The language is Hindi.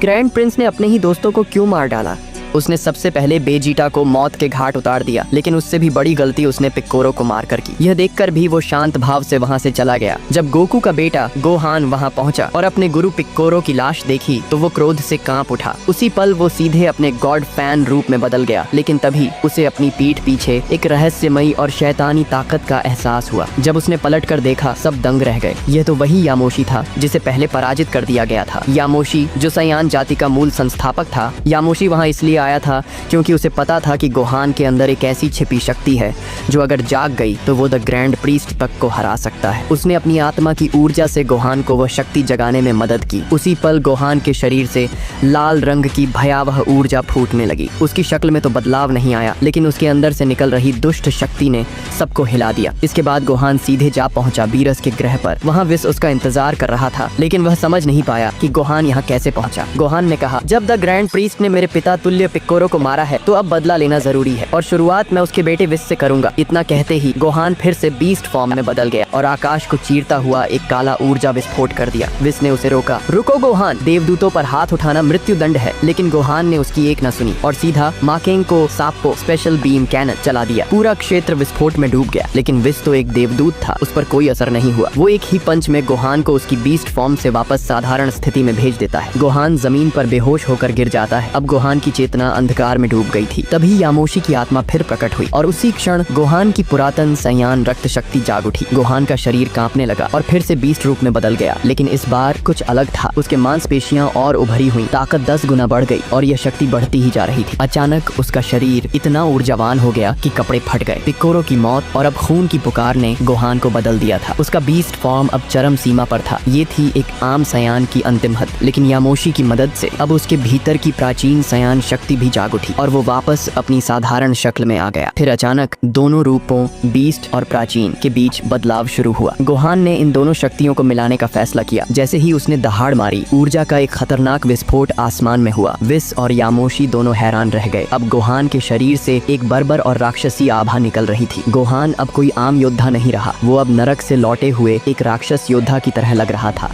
ग्रैंड प्रिंस ने अपने ही दोस्तों को क्यों मार डाला? उसने सबसे पहले बेजीटा को मौत के घाट उतार दिया, लेकिन उससे भी बड़ी गलती उसने पिक्कोरो को मारकर की। यह देखकर भी वो शांत भाव से वहां से चला गया। जब गोकू का बेटा गोहान वहां पहुंचा और अपने गुरु पिक्कोरो की लाश देखी तो वो क्रोध से कांप उठा। उसी पल वो सीधे अपने गॉड फैन रूप में बदल गया, लेकिन तभी उसे अपनी पीठ पीछे एक रहस्यमयी और शैतानी ताकत का एहसास हुआ। जब उसने पलट कर देखा, सब दंग रह गए। यह तो वही यामोशी था जिसे पहले पराजित कर दिया गया था। यामोशी जो सयान जाति का मूल संस्थापक था। यामोशी वहाँ इसलिए आया था क्योंकि उसे पता था कि गोहान के अंदर एक ऐसी छिपी शक्ति है जो अगर जाग गई तो वो द ग्रैंड प्रीस्ट तक को हरा सकता है। उसने अपनी आत्मा की ऊर्जा से गोहान को वह शक्ति जगाने में मदद की। उसी पल गोहान के शरीर से लाल रंग की भयावह ऊर्जा फूटने लगी। उसकी शक्ल में तो बदलाव नहीं आया, लेकिन उसके अंदर से निकल रही दुष्ट शक्ति ने सबको हिला दिया। इसके बाद गोहान सीधे जा पहुंचा बीरस के ग्रह पर। वहाँ विस उसका इंतजार कर रहा था, लेकिन वह समझ नहीं पाया कि गोहान यहाँ कैसे पहुंचा। गोहान ने कहा, जब द ग्रैंड प्रीस्ट ने मेरे पिता तुल्य पिक्कोरो को मारा है तो अब बदला लेना जरूरी है, और शुरुआत मैं उसके बेटे विस से करूंगा। इतना कहते ही गोहान फिर से बीस्ट फॉर्म में बदल गया और आकाश को चीरता हुआ एक काला ऊर्जा विस्फोट कर दिया। विस ने उसे रोका। रुको गोहान, देवदूतों पर हाथ उठाना मृत्यु दंड है। लेकिन गोहान ने उसकी एक न सुनी और सीधा माकेंग को साप्पो स्पेशल बीम कैनन चला दिया। पूरा क्षेत्र विस्फोट में डूब गया, लेकिन विस तो एक देवदूत था, उस पर कोई असर नहीं हुआ। वो एक ही पंच में गोहान को उसकी बीस्ट फॉर्म से वापस साधारण स्थिति में भेज देता है। गोहान जमीन पर बेहोश होकर गिर जाता है। अब गोहान की चेतना अंधकार में डूब गई थी। तभी यामोशी की आत्मा फिर प्रकट हुई और उसी क्षण गोहान की पुरातन सयान रक्त शक्ति जाग उठी। गोहान का शरीर कांपने लगा और फिर से बीस्ट रूप में बदल गया, लेकिन इस बार कुछ अलग था। उसके मांसपेशियां और उभरी हुई, ताकत 10 गुना बढ़ गई और यह शक्ति बढ़ती ही जा रही थी। अचानक उसका शरीर इतना ऊर्जावान हो गया कि कपड़े फट गए। पिक्कोरो की मौत और अब खून की पुकार ने गोहान को बदल दिया था। उसका बीस्ट फॉर्म अब चरम सीमा पर था। ये थी एक आम सयान की अंतिम हद, लेकिन यामोशी की मदद से अब उसके भीतर की प्राचीन सयान शक्ति भी जाग उठी और वो वापस अपनी साधारण शक्ल में आ गया। फिर अचानक दोनों रूपों बीस्ट और प्राचीन के बीच बदलाव शुरू हुआ। गोहान ने इन दोनों शक्तियों को मिलाने का फैसला किया। जैसे ही उसने दहाड़ मारी, ऊर्जा का एक खतरनाक विस्फोट आसमान में हुआ। विस और यामोशी दोनों हैरान रह गए। अब गोहान के शरीर से एक बर्बर और राक्षसी आभा निकल रही थी। गोहान अब कोई आम योद्धा नहीं रहा, वो अब नरक से लौटे हुए एक राक्षस योद्धा की तरह लग रहा था।